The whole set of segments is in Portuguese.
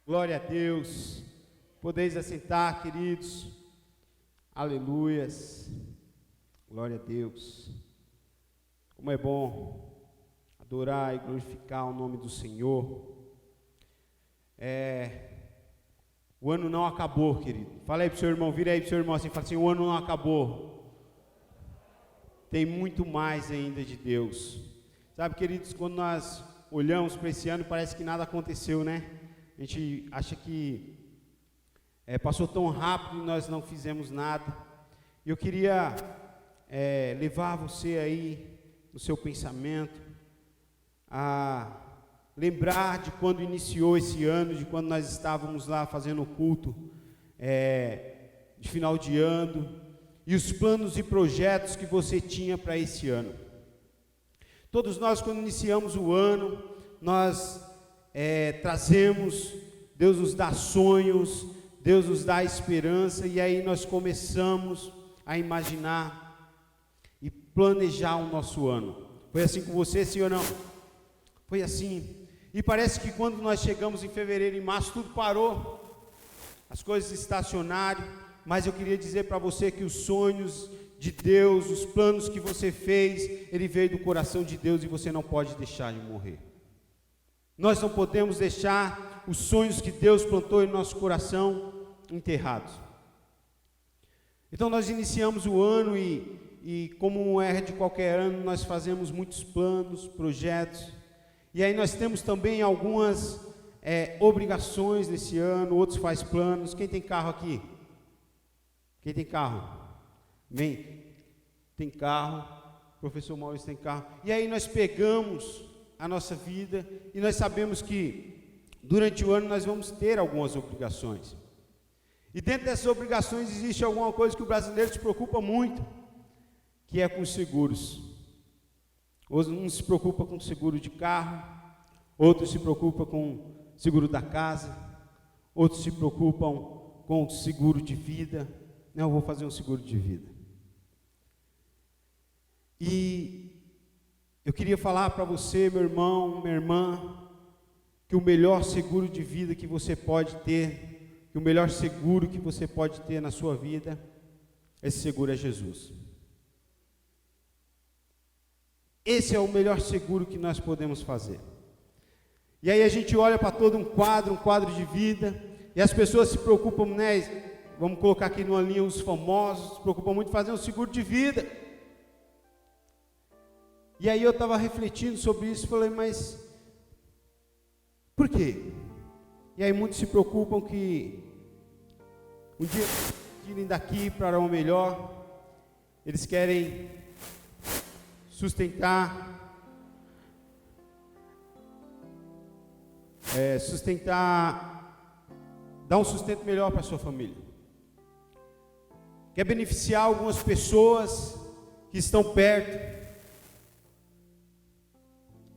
Glória a Deus. Podeis assentar, queridos. Aleluias. Glória a Deus. Como é bom adorar e glorificar o nome do Senhor. O ano não acabou, querido. Fala aí pro seu irmão, vira aí pro seu irmão assim, fala assim: o ano não acabou. Tem muito mais ainda de Deus. Sabe, queridos, quando nós olhamos para esse ano, parece que nada aconteceu, né? A gente acha que passou tão rápido e nós não fizemos nada. E eu queria levar você aí, no seu pensamento, a lembrar de quando iniciou esse ano, de quando nós estávamos lá fazendo o culto de final de ano, e os planos e projetos que você tinha para esse ano. Todos nós, quando iniciamos o ano, nós trazemos, Deus nos dá sonhos, Deus nos dá esperança, e aí nós começamos a imaginar e planejar o nosso ano. Foi assim com você, sim ou não? Foi assim. E parece que quando nós chegamos em fevereiro e março, tudo parou, as coisas estacionaram, mas eu queria dizer para você que os sonhos de Deus, os planos que você fez, ele veio do coração de Deus e você não pode deixar de morrer. Nós não podemos deixar os sonhos que Deus plantou em nosso coração enterrados. Então nós iniciamos o ano e como é de qualquer ano, nós fazemos muitos planos, projetos, e aí nós temos também algumas obrigações nesse ano, outros faz planos. Quem tem carro aqui? Quem tem carro? Amém? Tem carro, o professor Maurício tem carro, e aí nós pegamos a nossa vida, e nós sabemos que durante o ano nós vamos ter algumas obrigações, e dentro dessas obrigações existe alguma coisa que o brasileiro se preocupa muito, que é com os seguros. Um se preocupa com o seguro de carro, outro se preocupa com o seguro da casa, outros se preocupam com o seguro de vida. Não, eu vou fazer um seguro de vida. E eu queria falar para você, meu irmão, minha irmã, que o melhor seguro de vida que você pode ter, que o melhor seguro que você pode ter na sua vida, esse seguro é Jesus. Esse é o melhor seguro que nós podemos fazer. E aí a gente olha para todo um quadro de vida, e as pessoas se preocupam, né? Vamos colocar aqui numa linha os famosos, se preocupam muito em fazer um seguro de vida. E aí eu estava refletindo sobre isso, falei, mas por quê? E aí muitos se preocupam que um dia irem daqui para o melhor, eles querem dar um sustento melhor para a sua família. Quer beneficiar algumas pessoas que estão perto,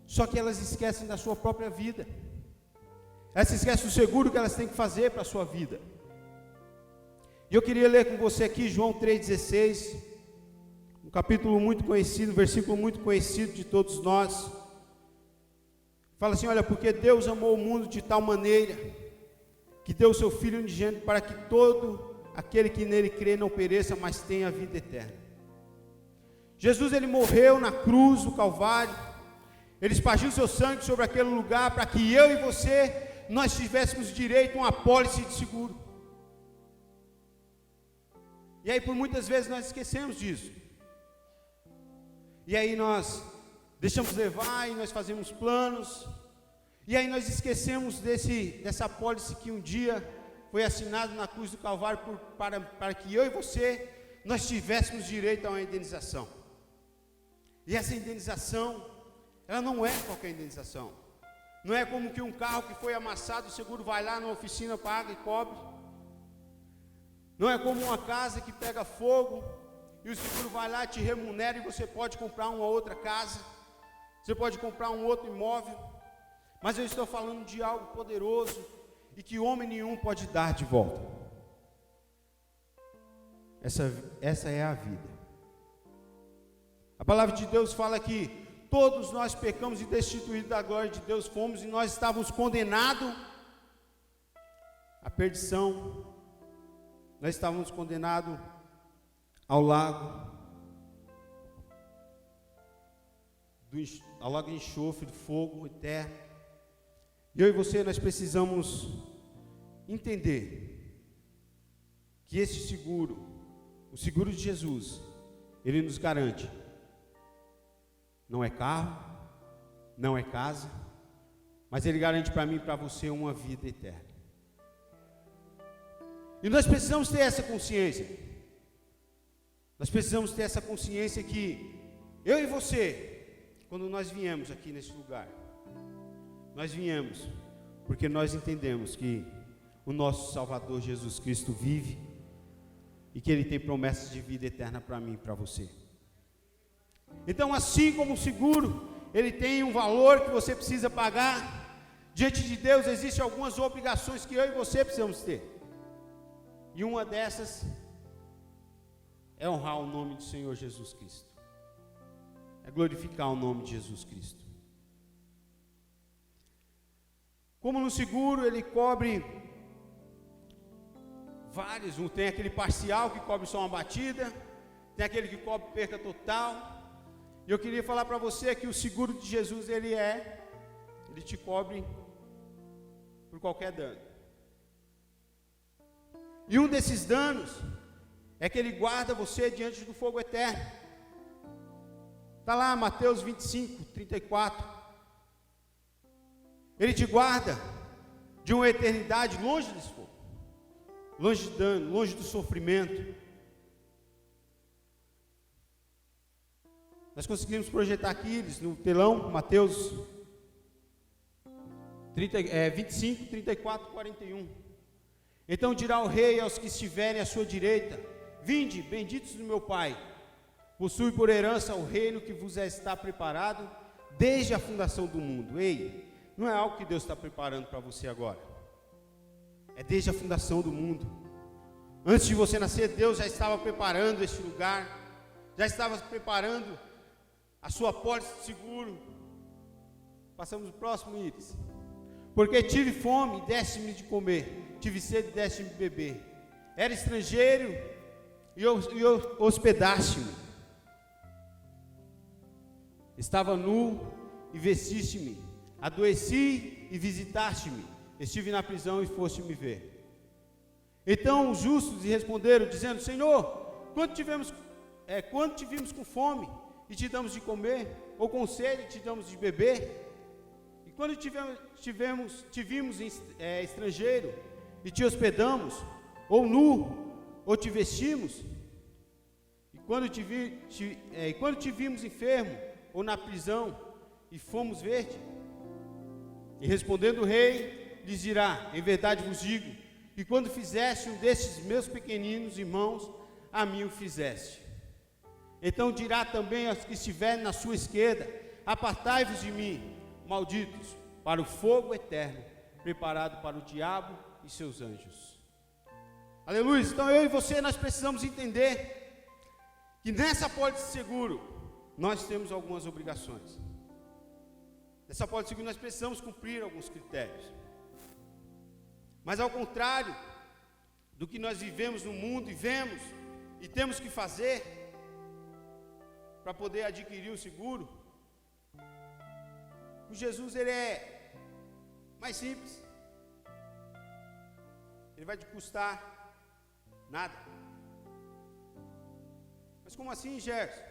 só que elas esquecem da sua própria vida. Elas esquecem do seguro que elas têm que fazer para a sua vida. E eu queria ler com você aqui João 3,16, um capítulo muito conhecido, um versículo muito conhecido de todos nós. Fala assim: olha, porque Deus amou o mundo de tal maneira, que deu o seu Filho unigênito, para que todo aquele que nele crê não pereça, mas tenha a vida eterna. Jesus, ele morreu na cruz do Calvário, ele espargiu seu sangue sobre aquele lugar, para que eu e você, nós tivéssemos direito a uma apólice de seguro. E aí por muitas vezes nós esquecemos disso, e aí nós deixamos levar, e nós fazemos planos, e aí nós esquecemos dessa apólice que um dia foi assinado na cruz do Calvário para que eu e você, nós tivéssemos direito a uma indenização. E essa indenização, ela não é qualquer indenização. Não é como que um carro que foi amassado, o seguro vai lá na oficina, paga e cobre. Não é como uma casa que pega fogo e o seguro vai lá, te remunera, e você pode comprar uma outra casa, você pode comprar um outro imóvel. Mas eu estou falando de algo poderoso e que homem nenhum pode dar de volta. Essa é a vida. A palavra de Deus fala que todos nós pecamos e destituídos da glória de Deus fomos, e nós estávamos condenados a perdição, nós estávamos condenados ao lago de enxofre, de fogo eterno. E eu e você, nós precisamos entender que esse seguro, o seguro de Jesus, ele nos garante. Não é carro, não é casa, mas ele garante para mim e para você uma vida eterna. E nós precisamos ter essa consciência. Nós precisamos ter essa consciência que eu e você, quando nós viemos aqui nesse lugar, nós viemos porque nós entendemos que o nosso Salvador Jesus Cristo vive e que Ele tem promessas de vida eterna para mim e para você. Então, assim como o seguro, ele tem um valor que você precisa pagar. Diante de Deus existem algumas obrigações que eu e você precisamos ter. E uma dessas é honrar o nome do Senhor Jesus Cristo. É glorificar o nome de Jesus Cristo. Como no seguro ele cobre vários, tem aquele parcial que cobre só uma batida, tem aquele que cobre perda total. E eu queria falar para você que o seguro de Jesus ele te cobre por qualquer dano. E um desses danos é que ele guarda você diante do fogo eterno. Está lá Mateus 25, 34. Ele te guarda de uma eternidade longe desse fogo, longe de dano, longe do sofrimento. Nós conseguimos projetar aqui no telão, Mateus 25, 34, 41. Então dirá o rei aos que estiverem à sua direita: vinde, benditos do meu Pai, possui por herança o reino que vos está preparado desde a fundação do mundo. Ei, não é algo que Deus está preparando para você agora, é desde a fundação do mundo. Antes de você nascer, Deus já estava preparando este lugar, já estava preparando a sua pólice de seguro. Passamos o próximo, Iris. Porque tive fome, deste-me de comer, tive sede, deste-me de beber, era estrangeiro e hospedaste-me, estava nu e vestiste-me, adoeci e visitaste-me, estive na prisão e foste me ver. Então os justos lhe responderam, dizendo: Senhor, quando te vimos com fome e te damos de comer, ou com sede e te damos de beber? E quando te vimos estrangeiro e te hospedamos, ou nu, ou te vestimos? E quando te vimos enfermo, ou na prisão, e fomos ver-te? E respondendo o rei, lhes dirá: em verdade vos digo, que quando fizeste um destes meus pequeninos irmãos, a mim o fizeste. Então dirá também aos que estiverem na sua esquerda: apartai-vos de mim, malditos, para o fogo eterno, preparado para o diabo e seus anjos. Aleluia. Então eu e você, nós precisamos entender que nessa pólice de seguro nós temos algumas obrigações. Nessa pólice de seguro nós precisamos cumprir alguns critérios. Mas ao contrário do que nós vivemos no mundo e vemos e temos que fazer para poder adquirir o seguro, o Jesus ele é mais simples. Ele vai te custar nada. Mas como assim, Gerson?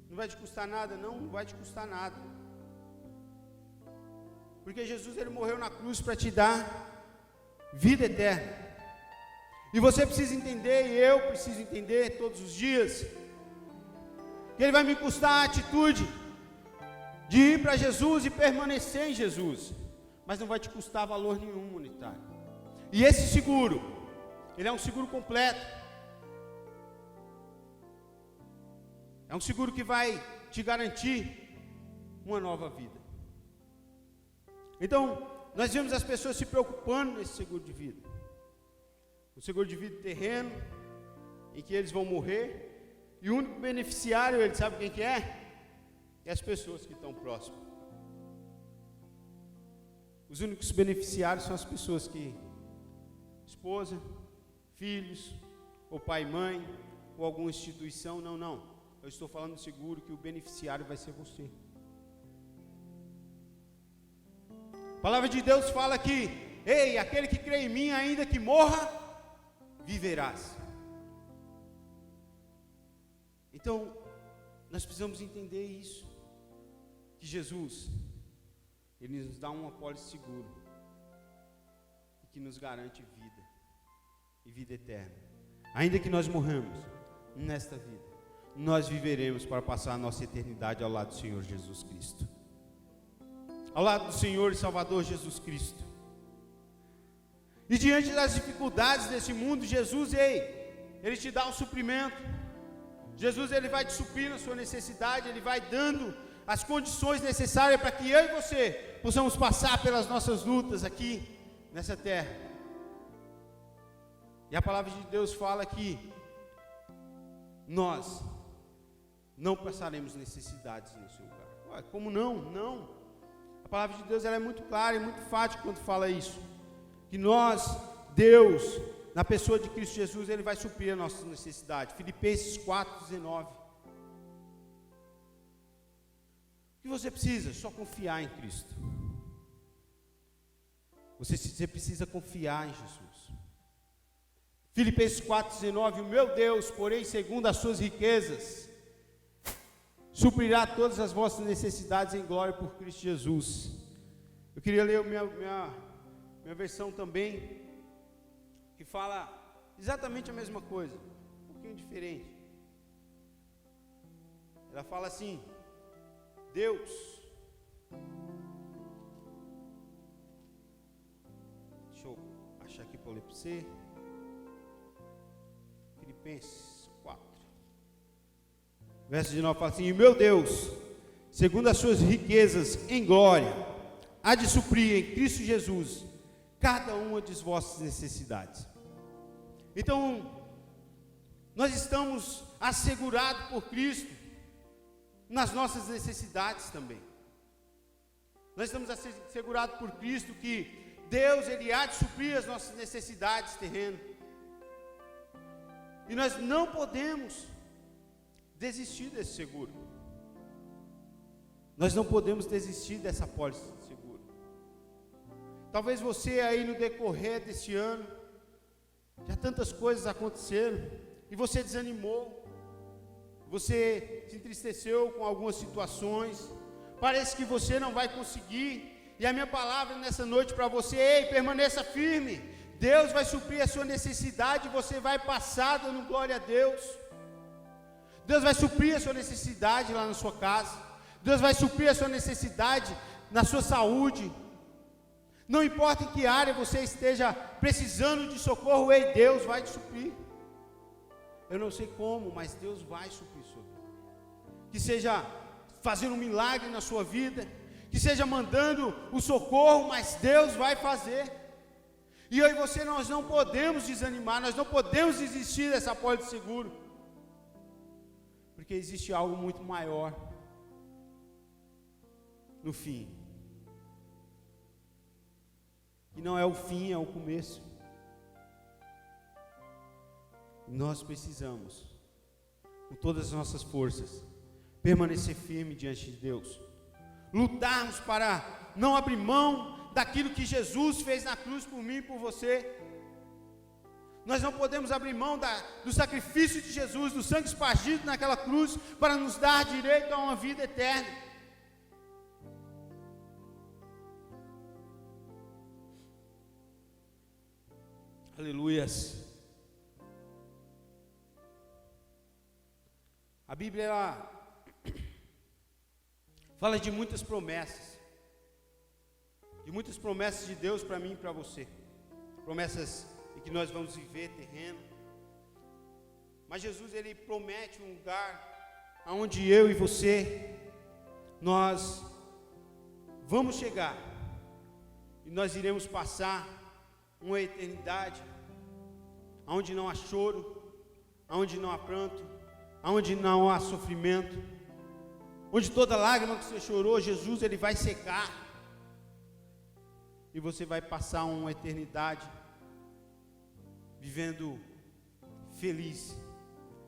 Não vai te custar nada? Não vai te custar nada. Porque Jesus ele morreu na cruz para te dar vida eterna. E você precisa entender, e eu preciso entender todos os dias, que ele vai me custar a atitude de ir para Jesus e permanecer em Jesus, mas não vai te custar valor nenhum monetário. E esse seguro, ele é um seguro completo. É um seguro que vai te garantir uma nova vida. Então, nós vemos as pessoas se preocupando nesse seguro de vida. O seguro de vida terreno, em que eles vão morrer, e o único beneficiário, ele sabe quem que é? É as pessoas que estão próximas. Os únicos beneficiários são as pessoas que esposa, filhos, ou pai e mãe, ou alguma instituição. Não. Eu estou falando seguro que o beneficiário vai ser você. A palavra de Deus fala que, ei, aquele que crê em mim, ainda que morra, viverás. Então, nós precisamos entender isso, que Jesus, Ele nos dá um apólice seguro, e que nos garante vida, e vida eterna. Ainda que nós morramos nesta vida, nós viveremos para passar a nossa eternidade ao lado do Senhor Jesus Cristo, ao lado do Senhor e Salvador Jesus Cristo. E diante das dificuldades desse mundo, Jesus, Ele te dá um suprimento. Jesus, Ele vai te suprir na sua necessidade, Ele vai dando as condições necessárias para que eu e você possamos passar pelas nossas lutas aqui, nessa terra. E a palavra de Deus fala que nós não passaremos necessidades nesse lugar. Ué, como não? Não. A palavra de Deus ela é muito clara e muito enfática quando fala isso. Que nós, Deus, na pessoa de Cristo Jesus, Ele vai suprir a nossa necessidade. Filipenses 4:19. O que você precisa? Só confiar em Cristo. Você precisa confiar em Jesus. Filipenses 4:19. O meu Deus, porém, segundo as suas riquezas, suprirá todas as vossas necessidades em glória por Cristo Jesus. Eu queria ler minha versão também, que fala exatamente a mesma coisa, um pouquinho diferente. Ela fala assim: Deus, deixa eu achar aqui para ler para você, Filipenses 4, verso 19 fala assim: e meu Deus, segundo as suas riquezas em glória, há de suprir em Cristo Jesus cada uma de vossas necessidades. Então, nós estamos assegurados por Cristo nas nossas necessidades também. Nós estamos assegurados por Cristo que Deus, Ele há de suprir as nossas necessidades terrenas. E nós não podemos desistir desse seguro. Nós não podemos desistir dessa apólice de seguro. Talvez você aí no decorrer desse ano, já tantas coisas aconteceram, e você desanimou, você se entristeceu com algumas situações, parece que você não vai conseguir, e a minha palavra nessa noite para você: ei, permaneça firme, Deus vai suprir a sua necessidade, você vai passar dando glória a Deus. Deus vai suprir a sua necessidade lá na sua casa, Deus vai suprir a sua necessidade na sua saúde. Não importa em que área você esteja precisando de socorro, ei, Deus vai te suprir. Eu não sei como, mas Deus vai suprir sua vida. Que seja fazendo um milagre na sua vida, que seja mandando o socorro, mas Deus vai fazer. E eu e você, nós não podemos desanimar, nós não podemos desistir dessa apólice de seguro, porque existe algo muito maior no fim. E não é o fim, é o começo. Nós precisamos, com todas as nossas forças, permanecer firme diante de Deus, lutarmos para não abrir mão daquilo que Jesus fez na cruz por mim e por você. Nós não podemos abrir mão do sacrifício de Jesus, do sangue espargido naquela cruz, para nos dar direito a uma vida eterna. Aleluias. A Bíblia ela fala de muitas promessas, de Deus para mim e para você, promessas em que nós vamos viver terreno. Mas Jesus, Ele promete um lugar aonde eu e você, nós vamos chegar, e nós iremos passar uma eternidade onde não há choro, onde não há pranto, onde não há sofrimento, onde toda lágrima que você chorou, Jesus, Ele vai secar, e você vai passar uma eternidade vivendo feliz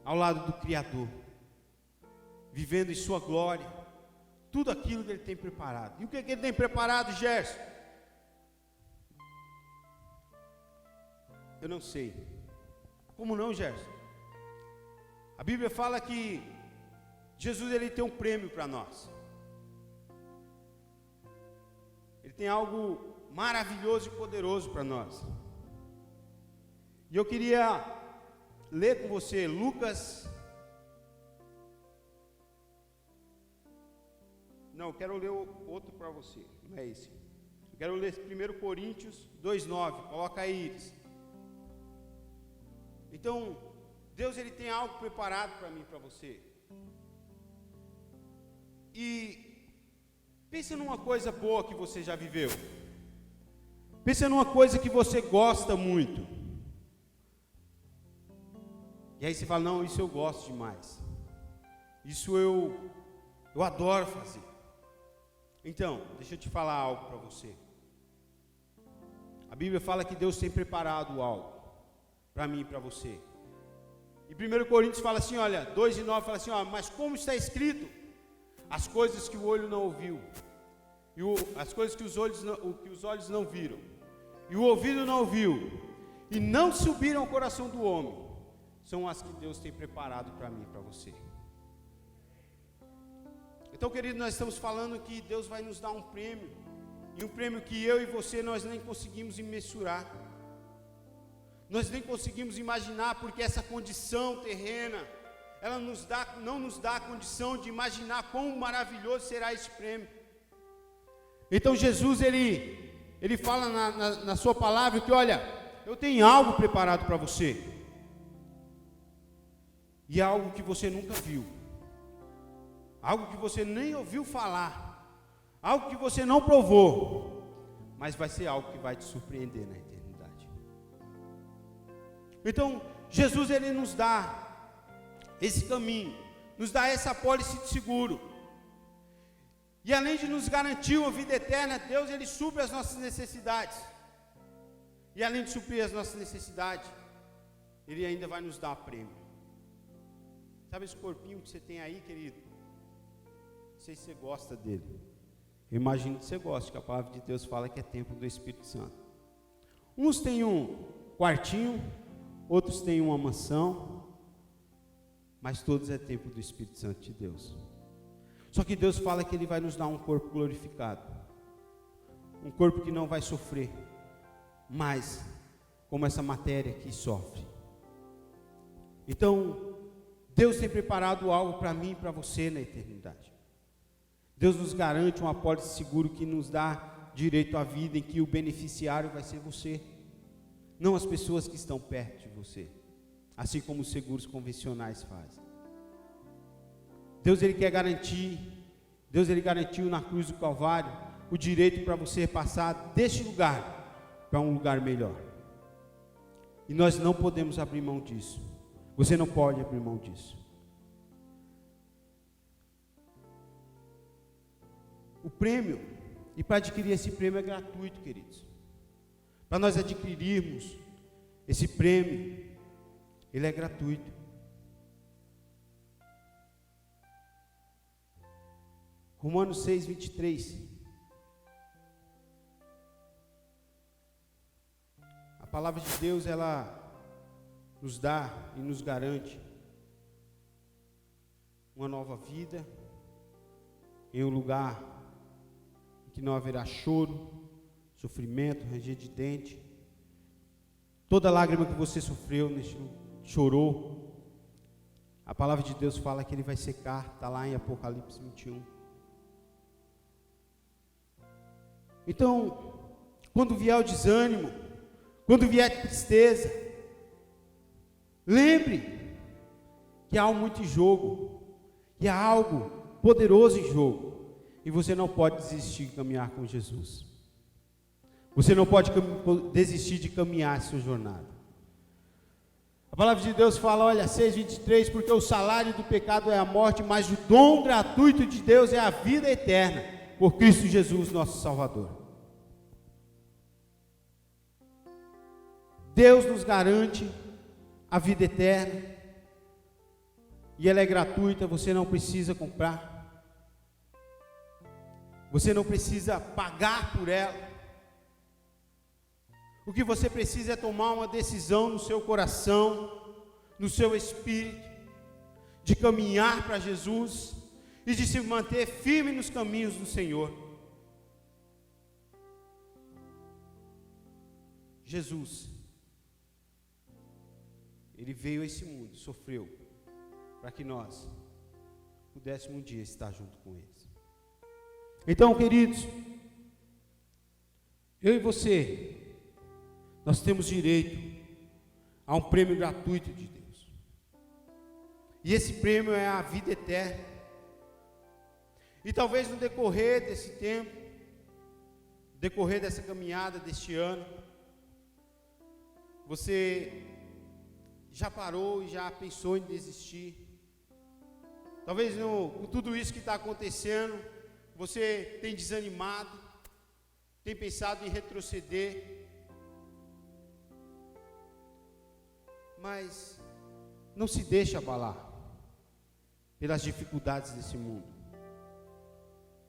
ao lado do Criador, vivendo em sua glória, tudo aquilo que Ele tem preparado. E o que Ele tem preparado, Gerson? Eu não sei. Como não, Gerson? A Bíblia fala que Jesus, Ele tem um prêmio para nós. Ele tem algo maravilhoso e poderoso para nós. E eu queria ler com você Lucas. Não, eu quero ler outro para você. Não é esse. Eu quero ler 1 Coríntios 2:9. Coloca aí, Iris. Então, Deus, Ele tem algo preparado para mim, para você. E pensa numa coisa boa que você já viveu. Pensa numa coisa que você gosta muito. E aí você fala, não, isso eu gosto demais. Isso eu adoro fazer. Então, deixa eu te falar algo para você. A Bíblia fala que Deus tem preparado algo para mim e para você. E 1 Coríntios fala assim, olha, 2:9 fala assim, ó, mas como está escrito, as coisas que o olho não ouviu, e as coisas que os olhos não viram, e o ouvido não ouviu, e não subiram ao coração do homem, são as que Deus tem preparado para mim e para você. Então, querido, nós estamos falando que Deus vai nos dar um prêmio, e um prêmio que eu e você, nós nem conseguimos mensurar, nós nem conseguimos imaginar, porque essa condição terrena, ela não nos dá a condição de imaginar quão maravilhoso será esse prêmio. Então Jesus, ele fala na sua palavra que, olha, eu tenho algo preparado para você, e é algo que você nunca viu, algo que você nem ouviu falar, algo que você não provou, mas vai ser algo que vai te surpreender na eternidade. Então, Jesus, Ele nos dá esse caminho, nos dá essa apólice de seguro, e além de nos garantir uma vida eterna, Deus, Ele supre as nossas necessidades, e além de suprir as nossas necessidades, Ele ainda vai nos dar prêmio. Sabe esse corpinho que você tem aí, querido? Não sei se você gosta dele. Eu imagino que você gosta, que a palavra de Deus fala que é templo do Espírito Santo. Uns têm um quartinho, outros têm uma mansão, mas todos é templo do Espírito Santo de Deus. Só que Deus fala que Ele vai nos dar um corpo glorificado, um corpo que não vai sofrer mais como essa matéria que sofre. Então, Deus tem preparado algo para mim e para você na eternidade. Deus nos garante um apólice seguro que nos dá direito à vida, em que o beneficiário vai ser você, não as pessoas que estão perto de você, assim como os seguros convencionais fazem. Deus, Ele quer garantir, Deus, Ele garantiu na cruz do Calvário o direito para você passar deste lugar para um lugar melhor. E nós não podemos abrir mão disso. Você não pode abrir mão disso. O prêmio, e para adquirir esse prêmio é gratuito, queridos. Para nós adquirirmos esse prêmio, ele é gratuito. Romanos 6:23. A palavra de Deus, ela nos dá e nos garante uma nova vida em um lugar em que não haverá choro, sofrimento, ranger de dente. Toda lágrima que você sofreu, chorou, a palavra de Deus fala que Ele vai secar, está lá em Apocalipse 21. Então, quando vier o desânimo, quando vier a tristeza, lembre que há muito em jogo, que há algo poderoso em jogo, e você não pode desistir de caminhar com Jesus. Você não pode desistir de caminhar a sua jornada. A palavra de Deus fala, olha, 6:23, porque o salário do pecado é a morte, mas o dom gratuito de Deus é a vida eterna, por Cristo Jesus, nosso Salvador. Deus nos garante a vida eterna, e ela é gratuita, você não precisa comprar, você não precisa pagar por ela. O que você precisa é tomar uma decisão no seu coração, no seu espírito, de caminhar para Jesus e de se manter firme nos caminhos do Senhor. Jesus, Ele veio a esse mundo, sofreu, para que nós pudéssemos um dia estar junto com Ele. Então, queridos, eu e você, nós temos direito a um prêmio gratuito de Deus. E esse prêmio é a vida eterna. E talvez no decorrer desse tempo, no decorrer dessa caminhada deste ano, você já parou e já pensou em desistir. Talvez com tudo isso que está acontecendo, você tem desanimado, tem pensado em retroceder. Mas não se deixe abalar pelas dificuldades desse mundo,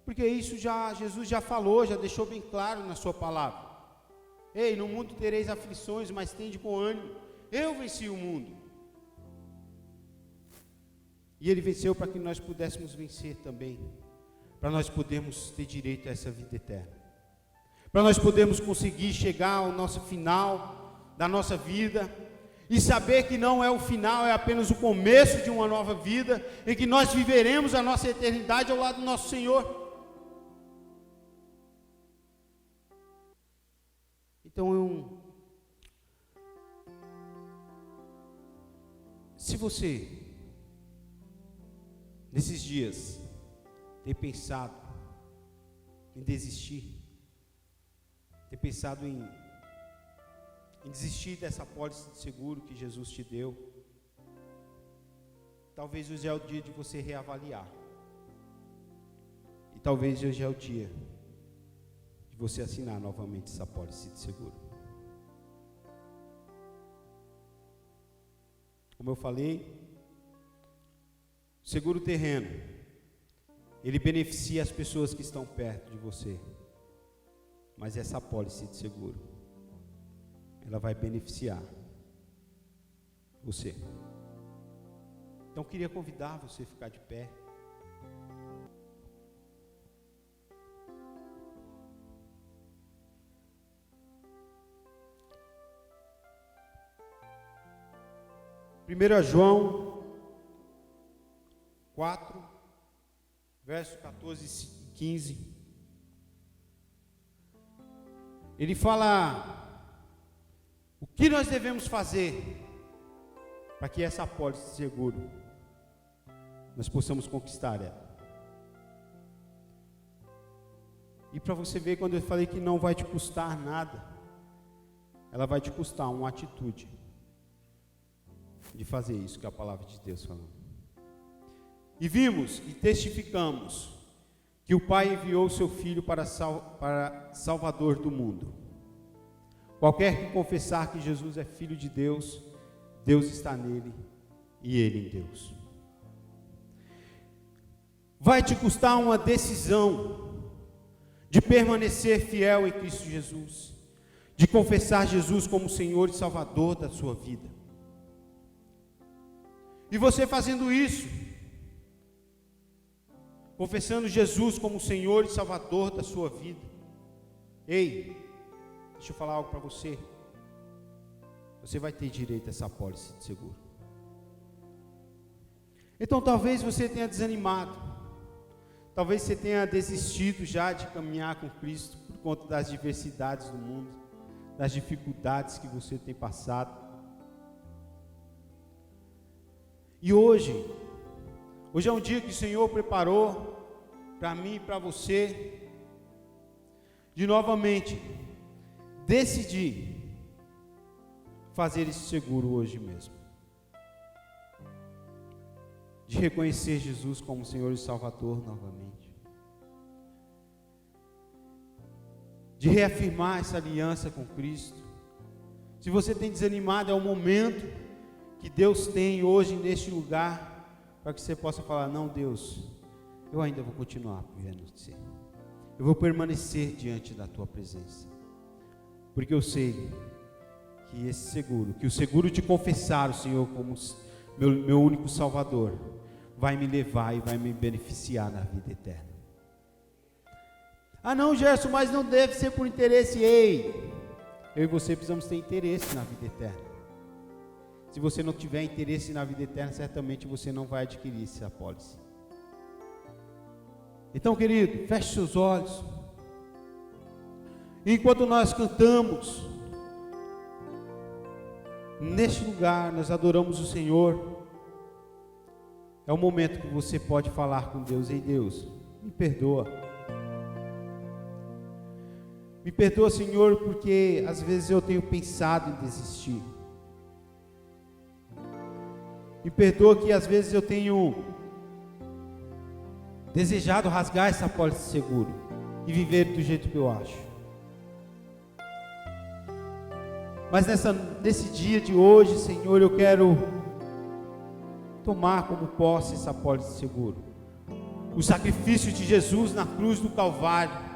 porque isso Jesus já falou, já deixou bem claro na sua palavra. Ei, no mundo tereis aflições, mas tende com ânimo, eu venci o mundo. E Ele venceu para que nós pudéssemos vencer também, para nós podermos ter direito a essa vida eterna, para nós podermos conseguir chegar ao nosso final da nossa vida, e saber que não é o final, é apenas o começo de uma nova vida, em que nós viveremos a nossa eternidade ao lado do nosso Senhor. Então, se você, nesses dias, tem pensado em desistir, tem pensado em desistir dessa apólice de seguro que Jesus te deu, talvez hoje é o dia de você reavaliar, e talvez hoje é o dia de você assinar novamente essa apólice de seguro. Como eu falei, o seguro terreno, ele beneficia as pessoas que estão perto de você, mas essa apólice de seguro, ela vai beneficiar você. Então, queria convidar você a ficar de pé. Primeiro João 4, versos 14 e 15. Ele fala o que nós devemos fazer para que essa apólice de seguro nós possamos conquistar ela. E para você ver, quando eu falei que não vai te custar nada, ela vai te custar uma atitude de fazer isso que a palavra de Deus fala. E vimos e testificamos que o Pai enviou o seu Filho para Salvador do mundo. Qualquer que confessar que Jesus é Filho de Deus, Deus está nele e ele em Deus. Vai te custar uma decisão de permanecer fiel em Cristo Jesus, de confessar Jesus como Senhor e Salvador da sua vida. E você fazendo isso, confessando Jesus como Senhor e Salvador da sua vida, ei, deixa eu falar algo para você. Você vai ter direito a essa apólice de seguro. Então talvez você tenha desanimado, talvez você tenha desistido já de caminhar com Cristo por conta das diversidades do mundo, das dificuldades que você tem passado. E hoje é um dia que o Senhor preparou para mim e para você, de novamente decidir fazer esse seguro hoje mesmo, de reconhecer Jesus como Senhor e Salvador novamente, de reafirmar essa aliança com Cristo. Se você tem desanimado, é o momento que Deus tem hoje neste lugar, para que você possa falar: não, Deus, eu ainda vou continuar vivendo você, eu vou permanecer diante da tua presença, porque eu sei que esse seguro, que o seguro de confessar o Senhor como meu único Salvador, vai me levar e vai me beneficiar na vida eterna. Ah não, Gerson, mas não deve ser por interesse. Ei, eu e você precisamos ter interesse na vida eterna. Se você não tiver interesse na vida eterna, certamente você não vai adquirir essa apólice. Então, querido, feche seus olhos. Enquanto nós cantamos, neste lugar nós adoramos o Senhor, é o momento que você pode falar com Deus: ei Deus, me perdoa. Me perdoa, Senhor, porque às vezes eu tenho pensado em desistir. Me perdoa que às vezes eu tenho desejado rasgar essa apólice de seguro e viver do jeito que eu acho. Mas nesse dia de hoje, Senhor, eu quero tomar como posse essa apólice de seguro, o sacrifício de Jesus na cruz do Calvário,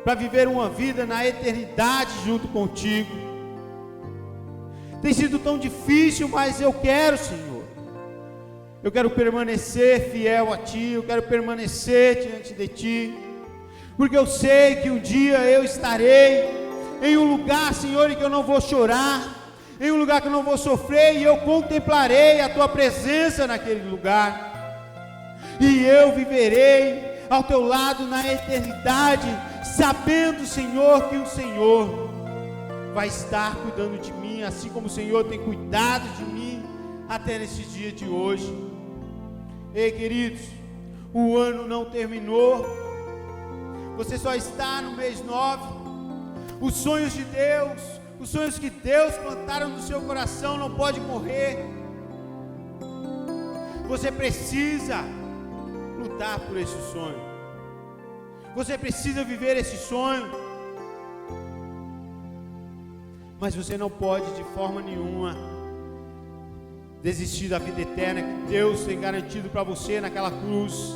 para viver uma vida na eternidade junto contigo. Tem sido tão difícil, mas eu quero, Senhor, eu quero permanecer fiel a Ti, eu quero permanecer diante de Ti, porque eu sei que um dia eu estarei em um lugar, Senhor, em que eu não vou chorar, em um lugar que eu não vou sofrer, e eu contemplarei a Tua presença naquele lugar, e eu viverei ao Teu lado na eternidade, sabendo, Senhor, que o Senhor vai estar cuidando de mim, assim como o Senhor tem cuidado de mim até nesse dia de hoje. Ei, queridos, o ano não terminou, você só está no mês 9. Os sonhos de Deus, os sonhos que Deus plantaram no seu coração não pode morrer. Você precisa lutar por esse sonho, você precisa viver esse sonho, mas você não pode de forma nenhuma desistir da vida eterna que Deus tem garantido para você naquela cruz.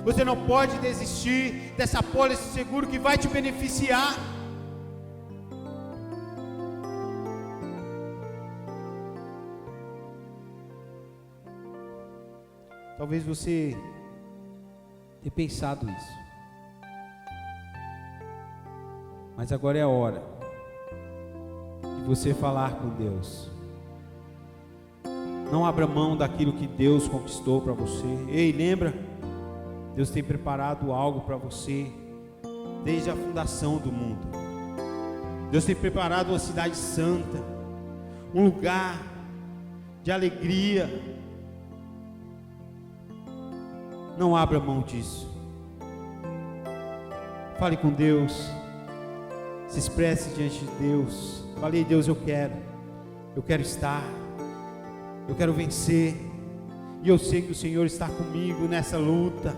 Você não pode desistir dessa apólice de seguro que vai te beneficiar. Talvez você tenha pensado isso, mas agora é a hora de você falar com Deus. Não abra mão daquilo que Deus conquistou para você. Ei, lembra? Deus tem preparado algo para você desde a fundação do mundo. Deus tem preparado uma cidade santa, um lugar de alegria. Não abra mão disso. Fale com Deus, se expresse diante de Deus. Fale: Deus, eu quero estar, eu quero vencer, e eu sei que o Senhor está comigo nessa luta.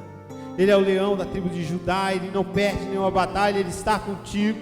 Ele é o leão da tribo de Judá, Ele não perde nenhuma batalha, Ele está contigo.